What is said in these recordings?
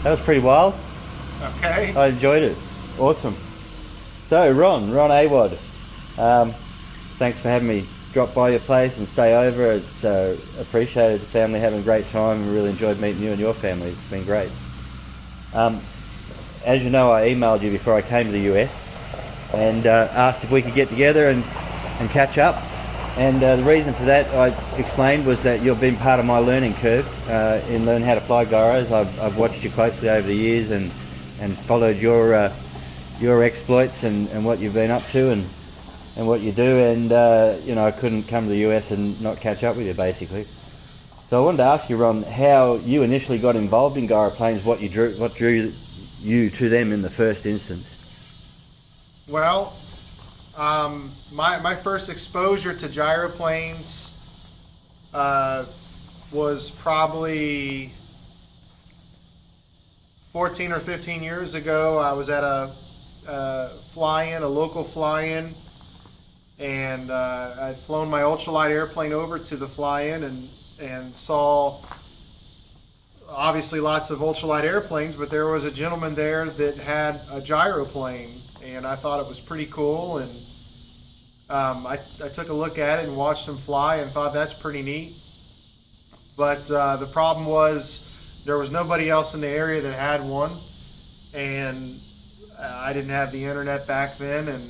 That was pretty wild. Okay. I enjoyed it. Awesome. So Ron Awad, thanks for having me drop by your place and stay over. It's appreciated. The family having a great time and really enjoyed meeting you and your family. It's been great. As you know, I emailed you before I came to the US and asked if we could get together and catch up. And the reason for that, I explained, was that you've been part of my learning curve in learning how to fly gyros. I've watched you closely over the years and followed your exploits and what you've been up to and what you do. And I couldn't come to the US and not catch up with you, basically. So I wanted to ask you, Ron, how you initially got involved in gyroplanes, what drew you to them in the first instance. Well, my first exposure to gyroplanes was probably 14 or 15 years ago. I was at a local fly-in, and I'd flown my ultralight airplane over to the fly-in and saw obviously lots of ultralight airplanes, but there was a gentleman there that had a gyroplane, and I thought it was pretty cool, and I took a look at it and watched him fly and thought that's pretty neat. But the problem was there was nobody else in the area that had one, and I didn't have the internet back then and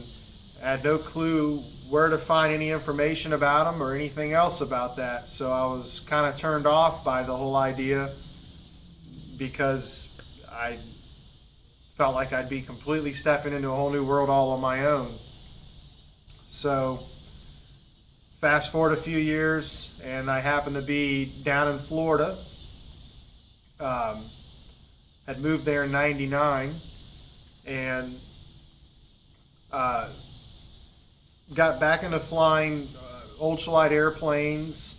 had no clue where to find any information about them or anything else about that. So I was kind of turned off by the whole idea because I felt like I'd be completely stepping into a whole new world all on my own. So fast forward a few years, and I happened to be down in Florida. Had moved there in '99, and got back into flying ultralight airplanes,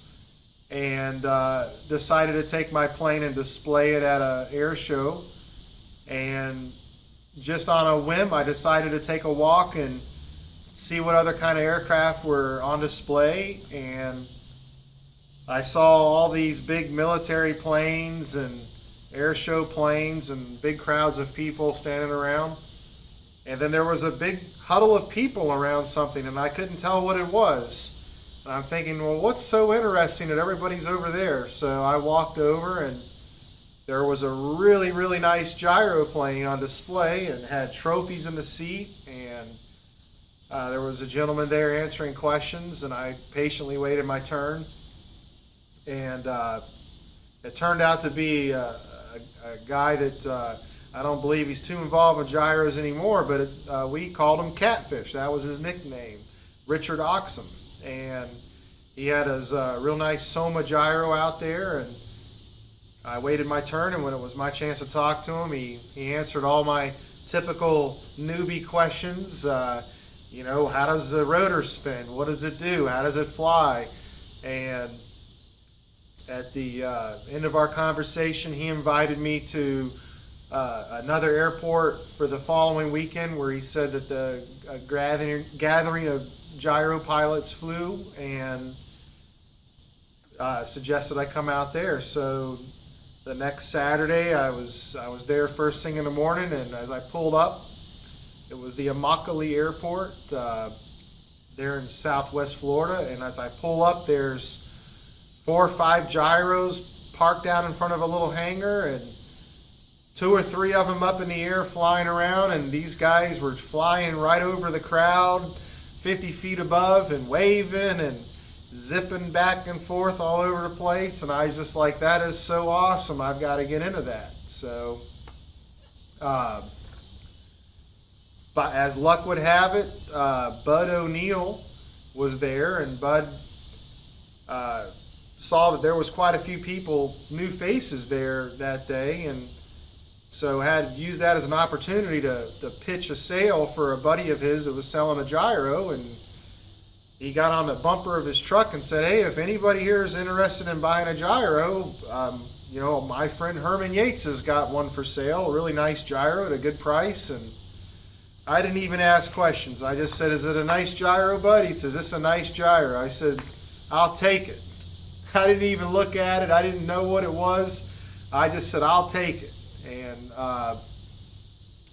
and decided to take my plane and display it at an air show. And just on a whim, I decided to take a walk and see what other kind of aircraft were on display, and I saw all these big military planes and air show planes and big crowds of people standing around. And then there was a big huddle of people around something, and I couldn't tell what it was. And I'm thinking, well, what's so interesting that everybody's over there? So I walked over, and there was a really, really nice gyroplane on display and had trophies in the seat, and there was a gentleman there answering questions, and I patiently waited my turn. And it turned out to be a guy that I don't believe he's too involved with gyros anymore, but we called him Catfish. That was his nickname, Richard Oxum. And he had his real nice Soma gyro out there, and I waited my turn, and when it was my chance to talk to him, he answered all my typical newbie questions. How does the rotor spin? What does it do? How does it fly? And at the end of our conversation, he invited me to another airport for the following weekend, where he said that the gathering of gyro pilots flew, and suggested I come out there. So the next Saturday, I was there first thing in the morning, and as I pulled up, it was the Immokalee Airport there in Southwest Florida, and as I pull up, there's 4 or 5 gyros parked down in front of a little hangar, and 2 or 3 of them up in the air flying around, and these guys were flying right over the crowd 50 feet above and waving and zipping back and forth all over the place. And I was just like, that is so awesome, I've got to get into that. So but as luck would have it, Bud O'Neill was there, and Bud saw that there was quite a few people, new faces there that day, and so had used that as an opportunity to pitch a sale for a buddy of his that was selling a gyro. And he got on the bumper of his truck and said, hey, if anybody here is interested in buying a gyro, my friend Herman Yates has got one for sale, a really nice gyro at a good price. And I didn't even ask questions. I just said, is it a nice gyro, bud? He says, this is a nice gyro. I said, I'll take it. I didn't even look at it. I didn't know what it was. I just said, I'll take it. And I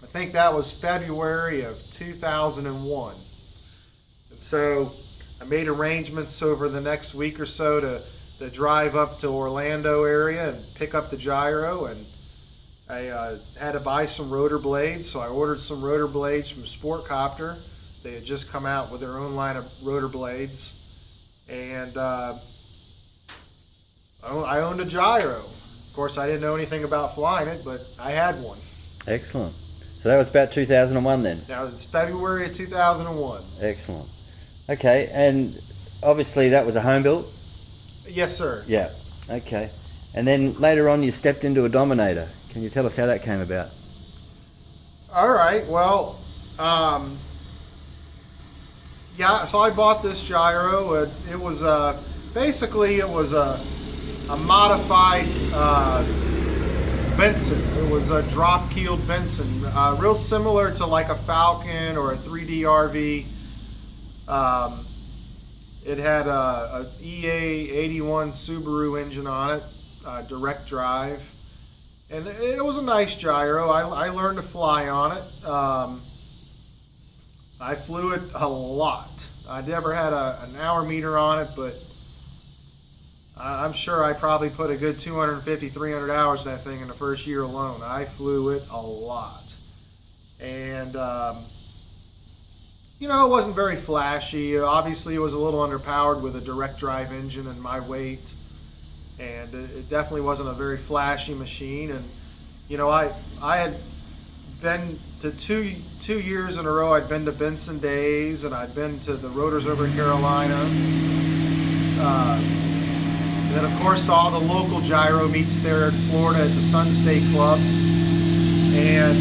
think that was February of 2001. And so I made arrangements over the next week or so to drive up to Orlando area and pick up the gyro. And I had to buy some rotor blades, so I ordered some rotor blades from Sport Copter. They had just come out with their own line of rotor blades. And I owned a gyro. Of course, I didn't know anything about flying it, but I had one. Excellent. So that was about 2001 then? Now, it's February of 2001. Excellent. Okay, and obviously that was a home built? Yes, sir. Yeah, okay. And then later on you stepped into a Dominator. Can you tell us how that came about? All right, well, yeah, so I bought this gyro. It was basically it was a modified Benson. It was a drop-keeled Benson, real similar to like a Falcon or a 3D RV. It had a EA81 Subaru engine on it, direct drive, and it was a nice gyro. I learned to fly on it. I flew it a lot. I never had an hour meter on it, but I'm sure I probably put a good 250, 300 hours in that thing in the first year alone. I flew it a lot. And, you know, it wasn't very flashy. Obviously, it was a little underpowered with a direct drive engine and my weight. And it definitely wasn't a very flashy machine. And, you know, I had been to two years in a row. I'd been to Benson Days, and I'd been to the Rotors over in Carolina. Then, of course, all the local gyro meets there in Florida at the Sun State Club. And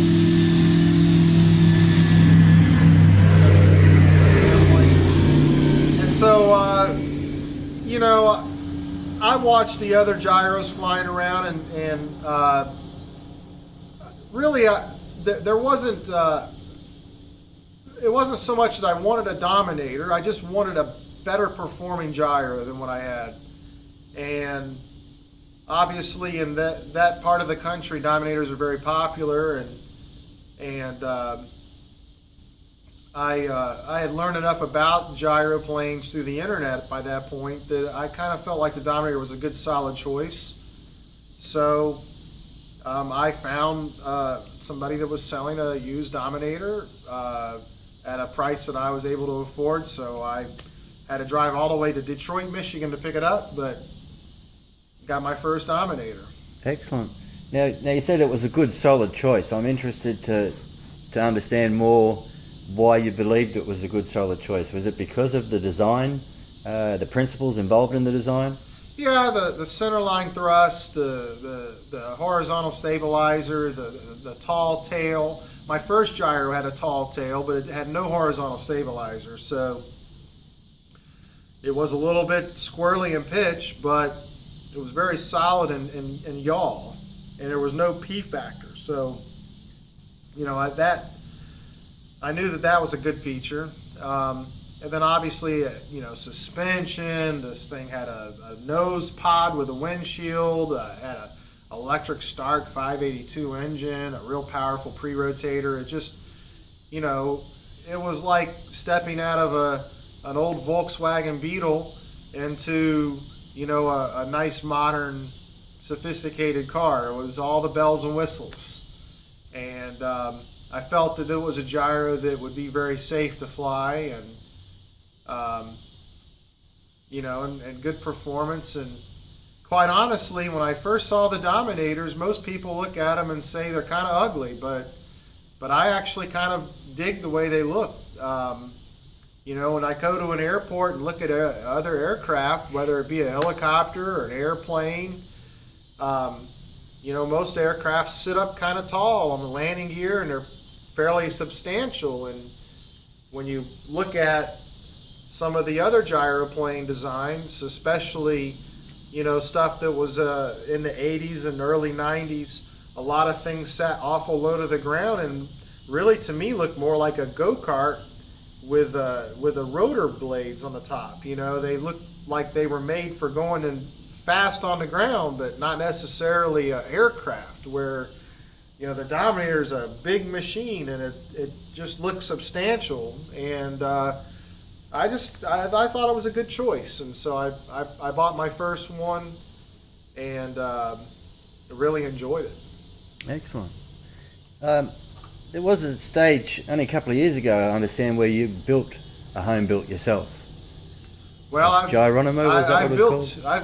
so, you know, I watched the other gyros flying around, and really, there wasn't. It wasn't so much that I wanted a Dominator. I just wanted a better performing gyro than what I had. And obviously, in that part of the country, Dominators are very popular, and I had learned enough about gyroplanes through the internet by that point that I kind of felt like the Dominator was a good, solid choice. So I found somebody that was selling a used Dominator at a price that I was able to afford. So I had to drive all the way to Detroit, Michigan to pick it up, but got my first Dominator. Excellent. Now you said it was a good, solid choice. I'm interested to understand more why you believed it was a good, solid choice. Was it because of the design, the principles involved in the design? Yeah, the centerline thrust, the horizontal stabilizer, the tall tail. My first gyro had a tall tail, but it had no horizontal stabilizer, so it was a little bit squirrely in pitch, but it was very solid in yaw, and there was no P factor. So, you know, I knew that was a good feature. And then obviously, you know, suspension. This thing had a nose pod with a windshield. Had an electric start 582 engine, a real powerful pre-rotator. It just, you know, it was like stepping out of an old Volkswagen Beetle into, you know, a nice, modern, sophisticated car. It was all the bells and whistles. And I felt that it was a gyro that would be very safe to fly, and you know, and good performance. And quite honestly, when I first saw the Dominators, most people look at them and say they're kind of ugly, but I actually kind of dig the way they look. You know, when I go to an airport and look at other aircraft, whether it be a helicopter or an airplane, you know, most aircraft sit up kind of tall on the landing gear, and they're fairly substantial. And when you look at some of the other gyroplane designs, especially, you know, stuff that was in the 80s and early 90s, a lot of things sat awful low to the ground and really, to me, looked more like a go-kart with a rotor blades on the top. You know, they looked like they were made for going and fast on the ground, but not necessarily an aircraft where, the Dominator is a big machine, and it just looks substantial, and I thought it was a good choice, and so I bought my first one, and really enjoyed it. Excellent. There was a stage only a couple of years ago, I understand, where you built a home built yourself. Well, I've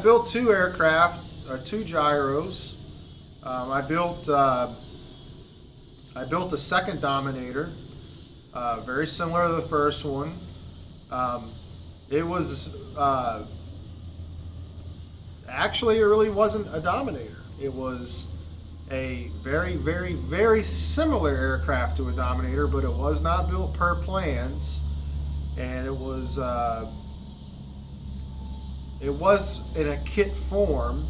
built two aircraft, or two gyros. I built a second Dominator, very similar to the first one. It was actually, it really wasn't a Dominator. It was a very, very, very similar aircraft to a Dominator, but it was not built per plans, and it was in a kit form.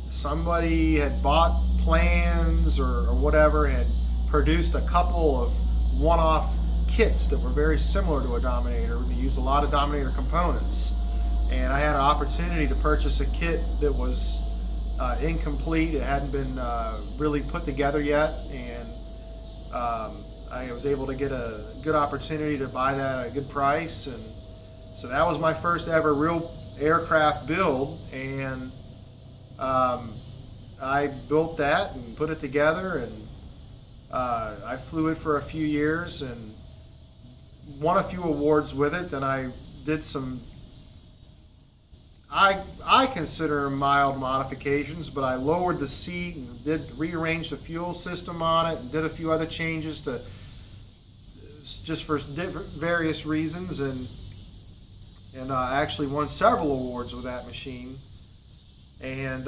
Somebody had bought plans or whatever, had produced a couple of one-off kits that were very similar to a Dominator. They used a lot of Dominator components, and I had an opportunity to purchase a kit that was incomplete. It hadn't been really put together yet, and I was able to get a good opportunity to buy that at a good price, and so that was my first ever real aircraft build, and I built that and put it together, and I flew it for a few years and won a few awards with it. Then I did some, I consider mild modifications, but I lowered the seat and rearranged the fuel system on it and did a few other changes to just for various reasons, and I actually won several awards with that machine. And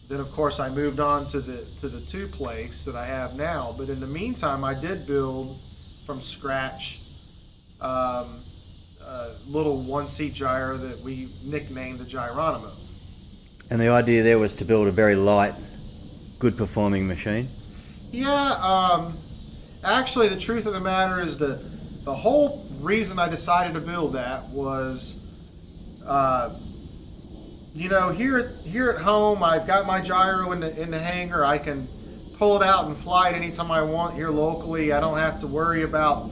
then of course I moved on to the two place that I have now. But in the meantime, I did build from scratch a little one-seat gyro that we nicknamed the Gyronimo. And the idea there was to build a very light, good performing machine? Yeah, actually the truth of the matter is that the whole reason I decided to build that was, here at home, I've got my gyro in the hangar. I can pull it out and fly it anytime I want here locally. I don't have to worry about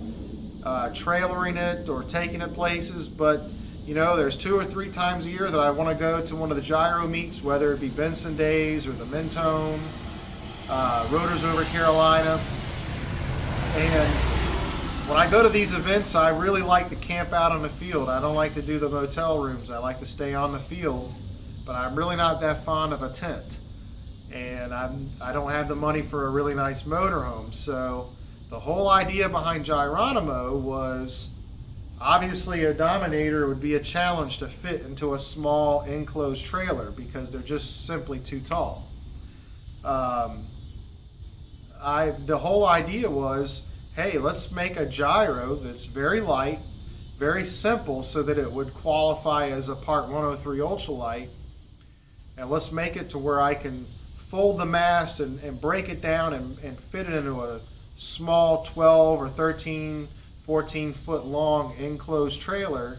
trailering it or taking it places. But there's 2 or 3 times a year that I want to go to one of the gyro meets, whether it be Benson Days or the Mentone, Rotors over Carolina. And when I go to these events, I really like to camp out on the field. I don't like to do the motel rooms. I like to stay on the field, but I'm really not that fond of a tent. And I don't have the money for a really nice motorhome. So the whole idea behind Gyronimo was, obviously a Dominator would be a challenge to fit into a small enclosed trailer because they're just simply too tall. The whole idea was, hey, let's make a gyro that's very light, very simple, so that it would qualify as a Part 103 ultralight, and let's make it to where I can fold the mast and break it down and fit it into a small 12 or 13, 14 foot long enclosed trailer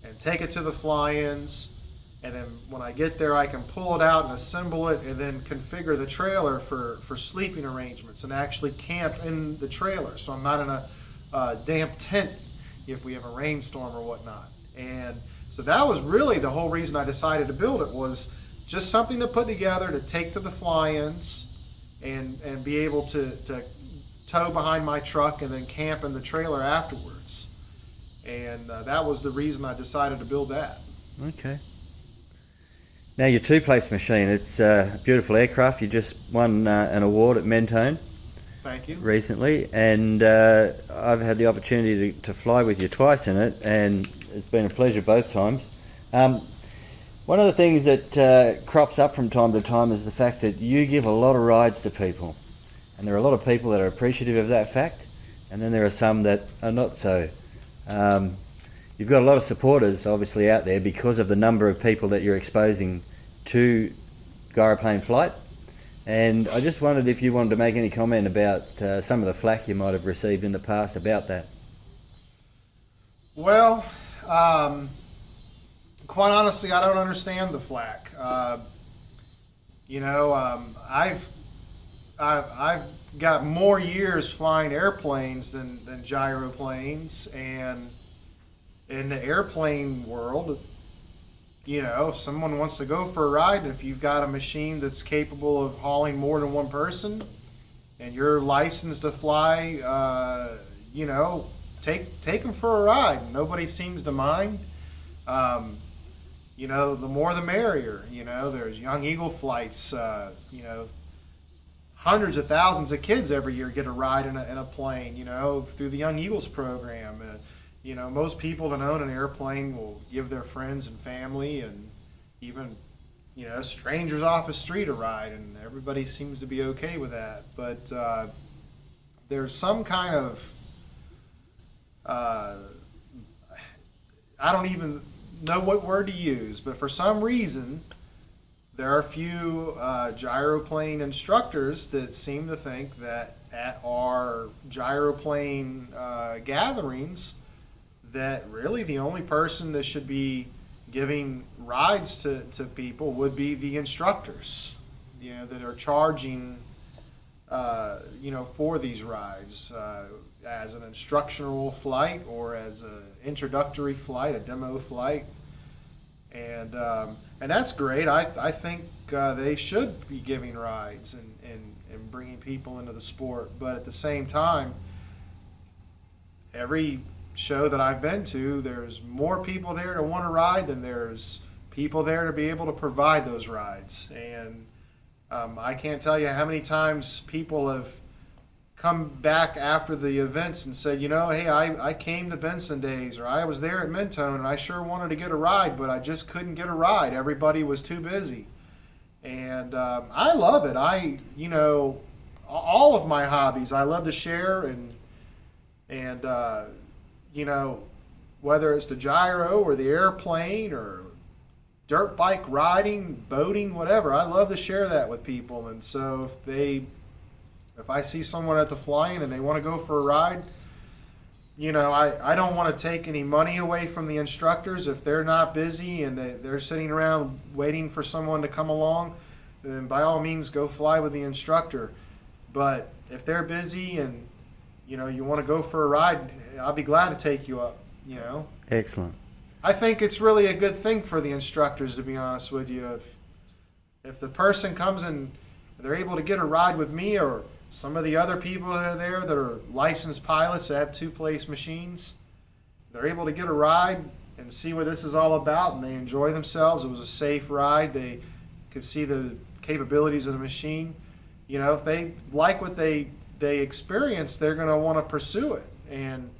and take it to the fly-ins, and then when I get there I can pull it out and assemble it and then configure the trailer for sleeping arrangements and actually camp in the trailer, so I'm not in a damp tent if we have a rainstorm or whatnot. And so that was really the whole reason I decided to build it, was just something to put together to take to the fly-ins and be able to tow behind my truck and then camp in the trailer afterwards. And that was the reason I decided to build that. Okay. Now your two-place machine, it's a beautiful aircraft. You just won an award at Mentone. Thank you. Recently, and I've had the opportunity to fly with you twice in it, and it's been a pleasure both times. One of the things that crops up from time to time is the fact that you give a lot of rides to people, and there are a lot of people that are appreciative of that fact, and then there are some that are not so. You've got a lot of supporters obviously out there because of the number of people that you're exposing to gyroplane flight, and I just wondered if you wanted to make any comment about some of the flack you might have received in the past about that. Well, quite honestly, I don't understand the flack. I've got more years flying airplanes than gyroplanes, and in the airplane world, if someone wants to go for a ride, if you've got a machine that's capable of hauling more than one person, and you're licensed to fly, take them for a ride. Nobody seems to mind. The more the merrier. There's Young Eagle flights. Hundreds of thousands of kids every year get a ride in a plane. Through the Young Eagles program. Most people that own an airplane will give their friends and family and even strangers off the street a ride, and everybody seems to be okay with that. But there's some kind of I don't even know what word to use, but for some reason there are a few gyroplane instructors that seem to think that at our gyroplane gatherings, that really the only person that should be giving rides to people would be the instructors, that are charging, for these rides as an instructional flight or as an introductory flight, a demo flight. And that's great. I think they should be giving rides and bringing people into the sport. But at the same time, every show that I've been to, there's more people there to want to ride than there's people there to be able to provide those rides. And I can't tell you how many times people have come back after the events and said, hey, I came to Benson Days, or I was there at Mentone and I sure wanted to get a ride, but I just couldn't get a ride. Everybody was too busy. And I love it. All of my hobbies I love to share, and whether it's the gyro or the airplane or dirt bike riding, boating, whatever, I love to share that with people. And so if I see someone at the fly-in and they want to go for a ride, I don't want to take any money away from the instructors. If they're not busy and they're sitting around waiting for someone to come along, then by all means go fly with the instructor. But if they're busy and you want to go for a ride, I'll be glad to take you up. Excellent. I think it's really a good thing for the instructors, to be honest with you. If the person comes and they're able to get a ride with me, or some of the other people that are there that are licensed pilots that have two-place machines, they're able to get a ride and see what this is all about, and they enjoy themselves. It was a safe ride. They could see the capabilities of the machine. If they like what they experience, they're going to want to pursue it. And,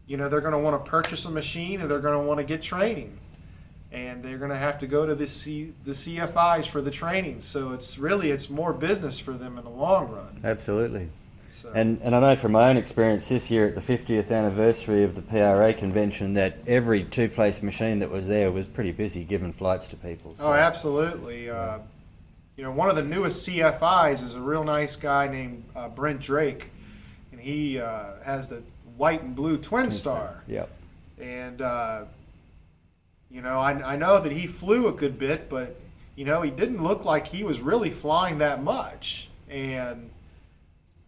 they're going to want to purchase a machine, and they're going to want to get training. And they're going to have to go to the CFIs for the training. So it's more business for them in the long run. Absolutely. So. And I know from my own experience this year at the 50th anniversary of the PRA convention that every two-place machine that was there was pretty busy giving flights to people. So. Oh, absolutely. One of the newest CFIs is a real nice guy named Brent Drake, and he has the white and blue Twin Star. Yep. And I know that he flew a good bit, but he didn't look like he was really flying that much. And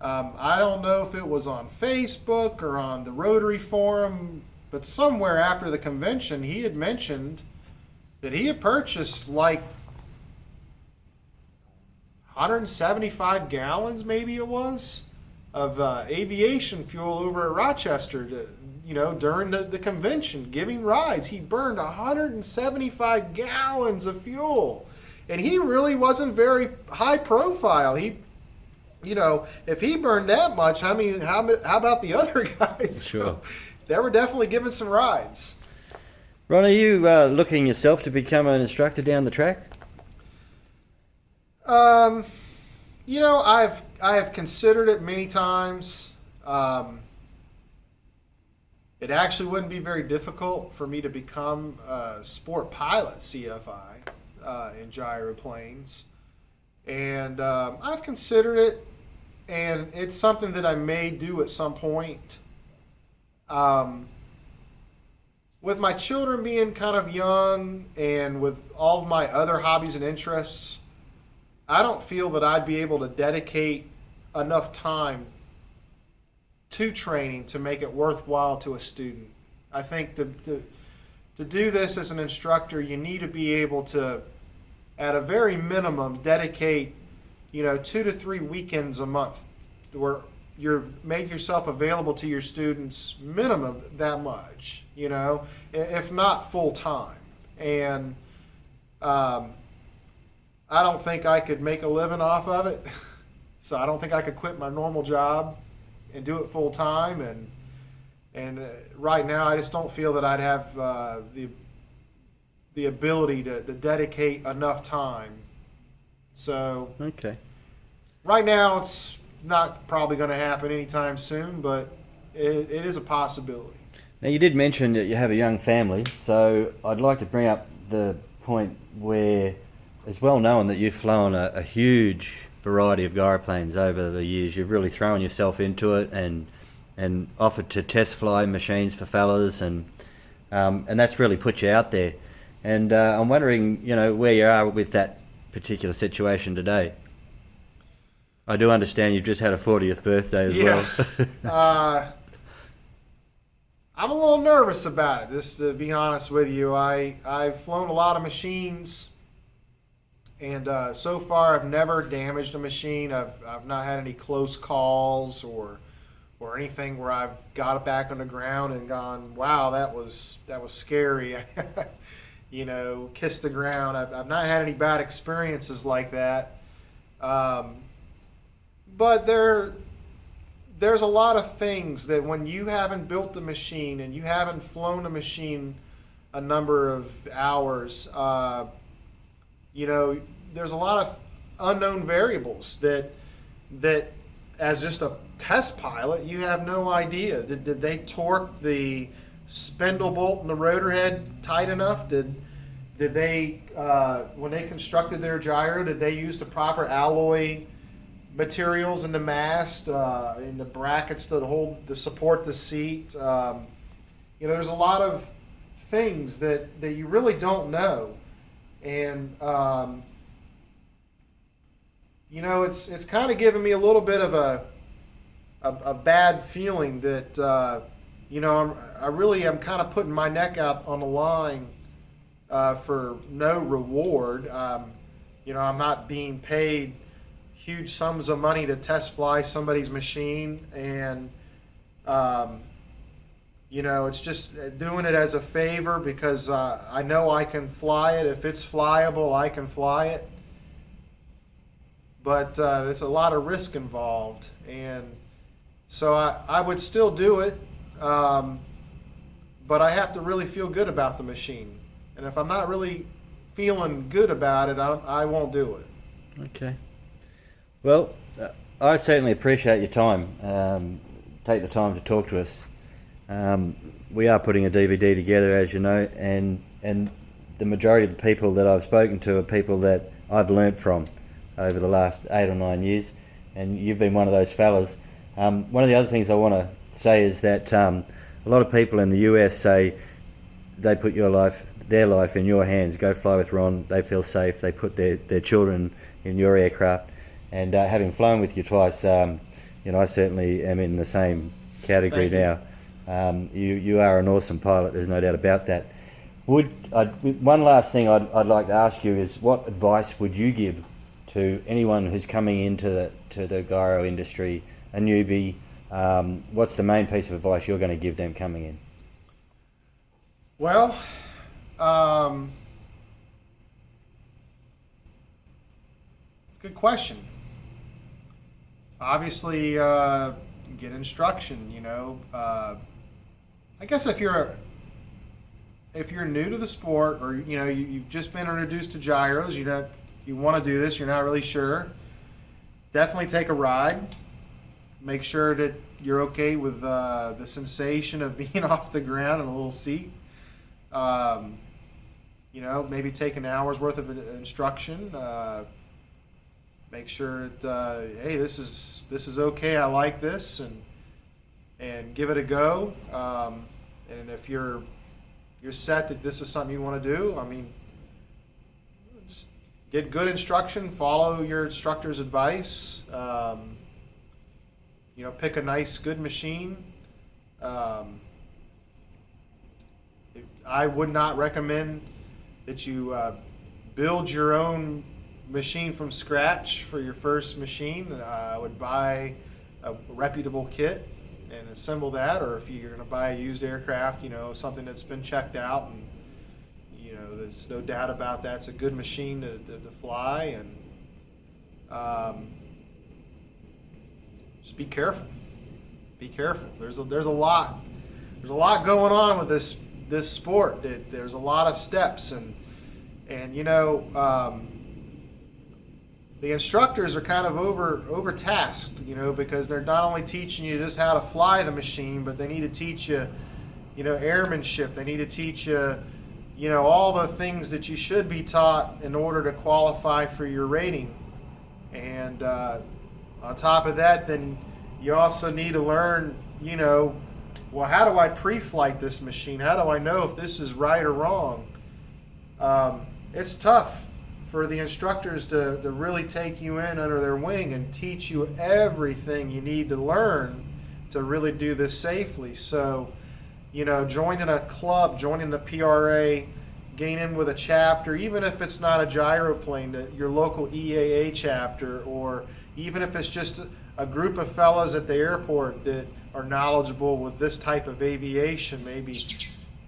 I don't know if it was on Facebook or on the Rotary Forum, but somewhere after the convention he had mentioned that he had purchased like 175 gallons, maybe it was, of aviation fuel over at Rochester during the convention, giving rides. He burned 175 gallons of fuel, and he really wasn't very high profile. He, if he burned that much, how about the other guys? Sure. So they were definitely giving some rides. Ron, are you looking yourself to become an instructor down the track? I have considered it many times. It actually wouldn't be very difficult for me to become a sport pilot CFI in gyroplanes. And I've considered it, and it's something that I may do at some point. With my children being kind of young and with all of my other hobbies and interests, I don't feel that I'd be able to dedicate enough time to training to make it worthwhile to a student. I think to do this as an instructor, you need to be able to, at a very minimum, dedicate 2 to 3 weekends a month where you're make yourself available to your students, minimum that much, if not full time. And I don't think I could make a living off of it. So I don't think I could quit my normal job and do it full time. And right now, I just don't feel that I'd have the ability to dedicate enough time. So Okay. right now, it's not probably going to happen anytime soon, but it is a possibility. Now, you did mention that you have a young family, so I'd like to bring up the point where it's well known that you've flown a huge variety of gyroplanes over the years. You've really thrown yourself into it and offered to test fly machines for fellas, and that's really put you out there. And I'm wondering, where you are with that particular situation today. I do understand you've just had a 40th birthday as well. I'm a little nervous about it, just to be honest with you. I've flown a lot of machines, and so far I've never damaged a machine. I've not had any close calls or anything where I've got it back on the ground and gone, wow, that was scary. Kissed the ground. I've not had any bad experiences like that. But there's a lot of things that when you haven't built the machine and you haven't flown the machine a number of hours, there's a lot of unknown variables that as just a test pilot, you have no idea. Did they torque the spindle bolt in the rotor head tight enough? Did they, when they constructed their gyro, did they use the proper alloy materials in the mast, in the brackets to support the seat? There's a lot of things that you really don't know, and it's kind of given me a little bit of a bad feeling that I really am kind of putting my neck out on the line for no reward. I'm not being paid huge sums of money to test fly somebody's machine, and it's just doing it as a favor because I know I can fly it. If it's flyable, I can fly it, but there's a lot of risk involved, and so I would still do it, but I have to really feel good about the machine, and if I'm not really feeling good about it, I won't do it. Okay. Well, I certainly appreciate your time. Take the time to talk to us. We are putting a DVD together, as you know, and the majority of the people that I've spoken to are people that I've learnt from over the last 8 or 9 years, and you've been one of those fellas. One of the other things I want to say is that a lot of people in the US say they put their life in your hands. Go fly with Ron. They feel safe. They put their children in your aircraft. And having flown with you twice, I certainly am in the same category now. You are an awesome pilot. There's no doubt about that. One last thing I'd like to ask you is, what advice would you give to anyone who's coming into the gyro industry, a newbie? What's the main piece of advice you're going to give them coming in? Well, good question. Obviously, get instruction. I guess if you're new to the sport, or you've just been introduced to gyros, you want to do this, you're not really sure, definitely take a ride. Make sure that you're okay with the sensation of being off the ground in a little seat. Maybe take an hour's worth of instruction. Make sure that hey, this is okay. I like this, and give it a go. And if you're set that this is something you want to do, just get good instruction. Follow your instructor's advice. pick a nice, good machine. Um, I would not recommend that you build your own machine from scratch for your first machine. I would buy a reputable kit and assemble that, or if you're going to buy a used aircraft, something that's been checked out and there's no doubt about that. It's a good machine to fly, and just be careful. Be careful. There's a lot going on with this sport. There's a lot of steps, and the instructors are kind of overtasked, because they're not only teaching you just how to fly the machine, but they need to teach you, airmanship. They need to teach you, all the things that you should be taught in order to qualify for your rating. And on top of that, then you also need to learn, well, how do I pre-flight this machine? How do I know if this is right or wrong? It's tough for the instructors to really take you in under their wing and teach you everything you need to learn to really do this safely. So, joining a club, joining the PRA, getting in with a chapter, even if it's not a gyroplane, your local EAA chapter, or even if it's just a group of fellas at the airport that are knowledgeable with this type of aviation, maybe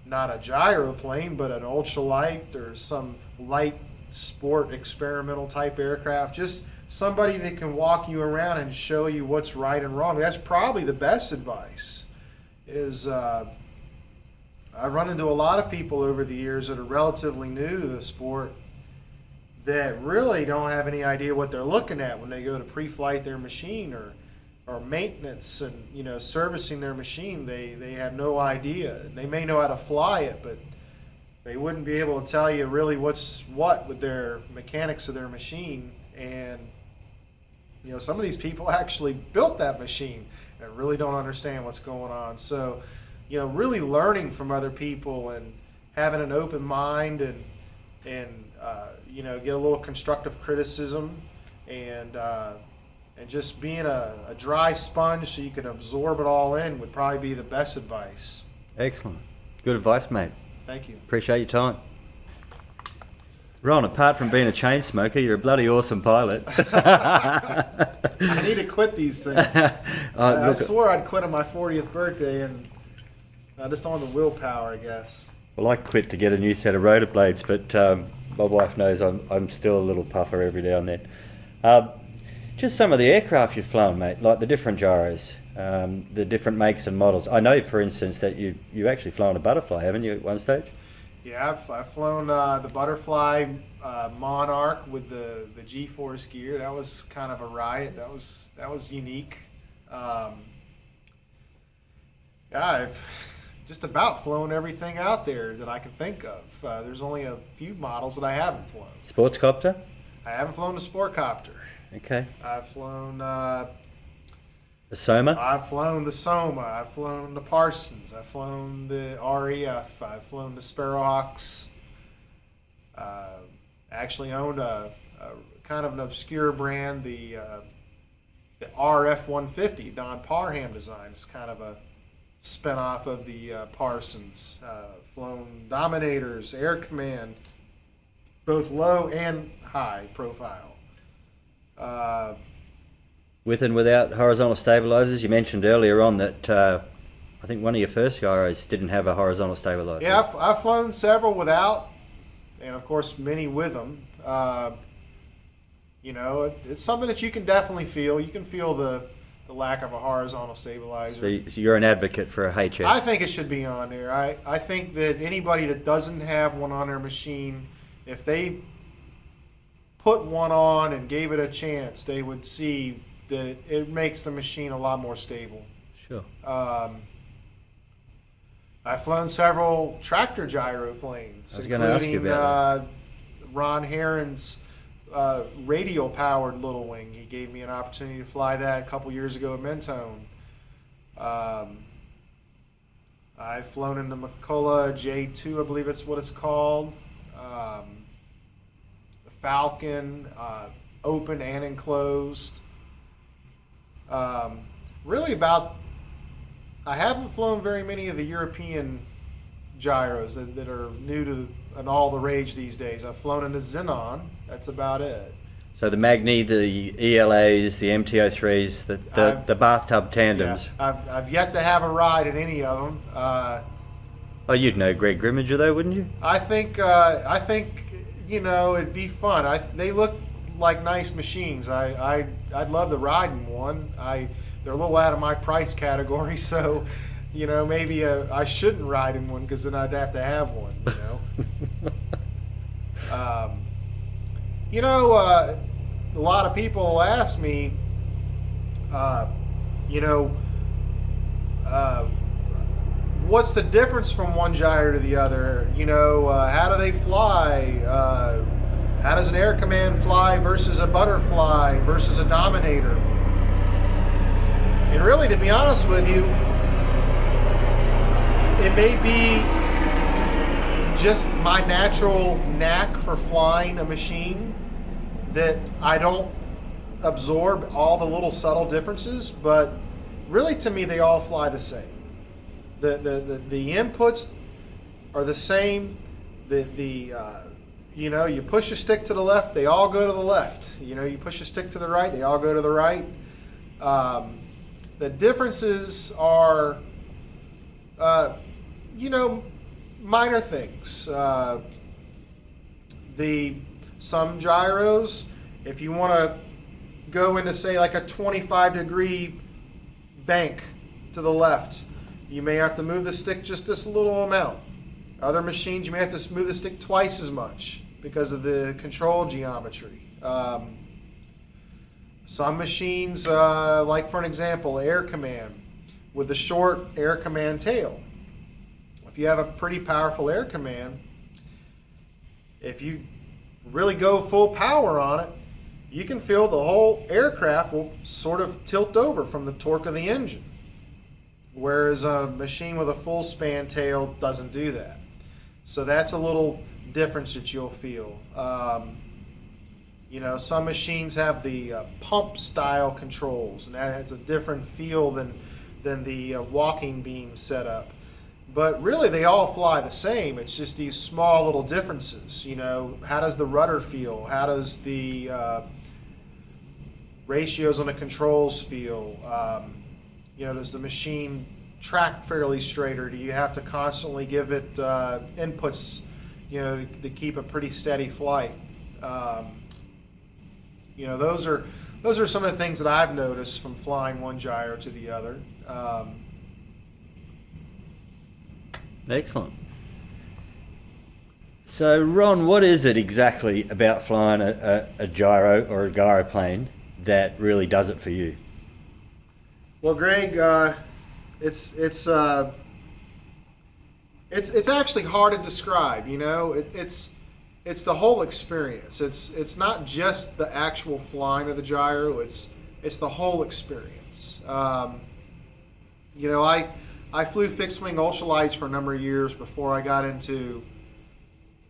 not a gyroplane, but an ultralight or some light sport experimental type aircraft, just somebody that can walk you around and show you what's right and wrong. That's probably the best advice. I've run into a lot of people over the years that are relatively new to the sport that really don't have any idea what they're looking at when they go to pre-flight their machine or maintenance and servicing their machine. They have no idea. They may know how to fly it, but they wouldn't be able to tell you really what's what with their mechanics of their machine. And some of these people actually built that machine and really don't understand what's going on. So really learning from other people and having an open mind and get a little constructive criticism and just being a dry sponge so you can absorb it all in would probably be the best advice. Excellent. Good advice, mate. Thank you. Appreciate your time. Ron, apart from being a chain smoker, you're a bloody awesome pilot. I need to quit these things. I swore I'd quit on my 40th birthday, and I just don't have the willpower, I guess. Well, I quit to get a new set of rotor blades, but my wife knows I'm still a little puffer every now and then. Just some of the aircraft you've flown, mate, like the different gyros, the different makes and models. I know, for instance, that you've actually flown a butterfly, haven't you, at one stage? Yeah, I've flown the Butterfly Monarch with the G-force gear. That was kind of a riot. That was unique. I've just about flown everything out there that I can think of. There's only a few models that I haven't flown. Sports copter? I haven't flown the Sport Copter. Okay. I've flown the Soma? I've flown the Soma. I've flown the Parsons. I've flown the REF. I've flown the Sparrowhawks. Actually owned a kind of an obscure brand, the RF-150, Don Parham design. It's kind of a spin-off of the Parsons. Flown Dominators, Air Command, both low and high profile. With and without horizontal stabilizers? You mentioned earlier on that I think one of your first gyros didn't have a horizontal stabilizer. Yeah, I've flown several without, and of course many with them. It's something that you can definitely feel. You can feel the lack of a horizontal stabilizer. So you're an advocate for a HS? I think it should be on there. I think that anybody that doesn't have one on their machine, if they put one on and gave it a chance, they would see that it makes the machine a lot more stable. Sure. I've flown several tractor gyroplanes. I was going to ask you about that. Ron Heron's radial powered little wing. He gave me an opportunity to fly that a couple years ago at Mentone. I've flown in the McCullough J2, I believe that's what it's called. The Falcon, open and enclosed. really about, I haven't flown very many of the European gyros that are new to and all the rage these days. I've flown in the Xenon. That's about it. So the Magni, the ELAs, the MTO3s, the bathtub tandems. Yeah, I've yet to have a ride in any of them. Oh, you'd know Greg Grimminger though, wouldn't you? I think it'd be fun. They look like nice machines. I'd love to ride in one. They're a little out of my price category, so maybe I shouldn't ride in one because then I'd have to have one. A lot of people ask me, what's the difference from one gyro to the other? How do they fly? How does an Air Command fly versus a butterfly versus a Dominator? And really, to be honest with you, it may be just my natural knack for flying a machine that I don't absorb all the little subtle differences, but really to me they all fly the same. The inputs are the same. You push a stick to the left, they all go to the left. You push a stick to the right, they all go to the right. The differences are minor things. Some gyros, if you want to go into, say, like a 25-degree bank to the left, you may have to move the stick just this little amount. Other machines, you may have to move the stick twice as much because of the control geometry. Some machines, like for an example, Air Command, with the short Air Command tail. If you have a pretty powerful Air Command, if you really go full power on it, you can feel the whole aircraft will sort of tilt over from the torque of the engine. Whereas a machine with a full span tail doesn't do that. So that's a little difference that you'll feel. Some machines have the pump style controls, and that has a different feel than the walking beam setup. But really, they all fly the same. It's just these small little differences. How does the rudder feel? How does the ratios on the controls feel? Does the machine track fairly straight, or do you have to constantly give it inputs, to keep a pretty steady flight? Those are some of the things that I've noticed from flying one gyro to the other. Excellent. So, Ron, what is it exactly about flying a gyro or a gyroplane that really does it for you? Well, Greg, it's actually hard to describe. It's the whole experience. It's not just the actual flying of the gyro. It's the whole experience. I flew fixed wing ultralights for a number of years before I got into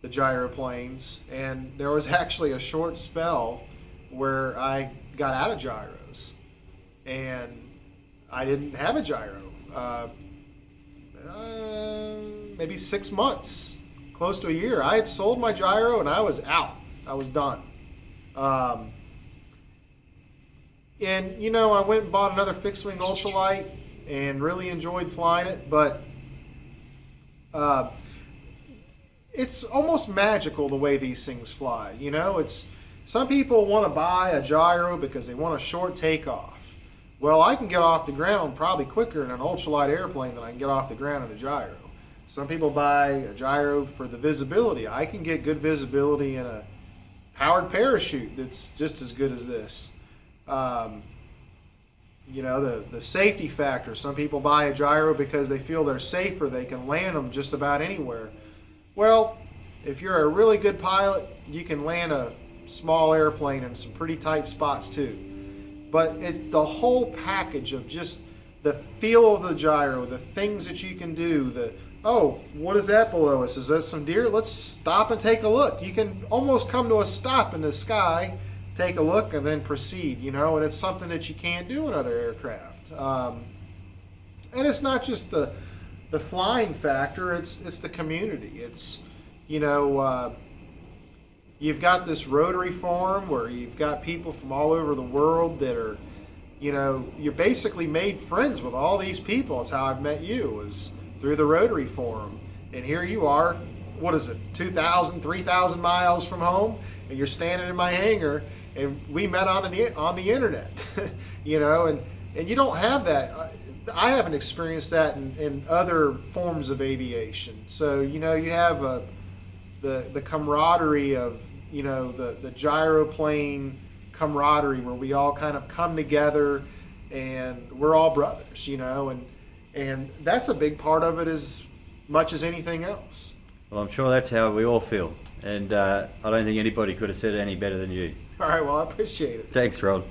the gyroplanes, and there was actually a short spell where I got out of gyros, and I didn't have a gyro. Maybe 6 months, close to a year. I had sold my gyro and I was out. I was done. And I went and bought another fixed wing ultralight and really enjoyed flying it, but it's almost magical the way these things fly. Some people want to buy a gyro because they want a short takeoff. Well, I can get off the ground probably quicker in an ultralight airplane than I can get off the ground in a gyro. Some people buy a gyro for the visibility. I can get good visibility in a powered parachute that's just as good as this. The safety factor. Some people buy a gyro because they feel they're safer. They can land them just about anywhere. Well, if you're a really good pilot, you can land a small airplane in some pretty tight spots too. But it's the whole package of just the feel of the gyro, the things that you can do, what is that below us? Is that some deer? Let's stop and take a look. You can almost come to a stop in the sky, take a look, and then proceed, and it's something that you can't do in other aircraft. And it's not just the flying factor, it's the community. It's, you know, you've got this Rotary Forum where you've got people from all over the world that are, you know, you're basically made friends with all these people. It's how I've met you, is through the Rotary Forum. And here you are, what is it, 2,000, 3,000 miles from home, and you're standing in my hangar, and we met on the internet, you know, and you don't have that. I haven't experienced that in other forms of aviation. So, you know, you have the camaraderie of, you know, the gyroplane camaraderie where we all kind of come together and we're all brothers, you know, and that's a big part of it as much as anything else. Well, I'm sure that's how we all feel, and I don't think anybody could have said it any better than you. All right, well, I appreciate it. Thanks, Rod.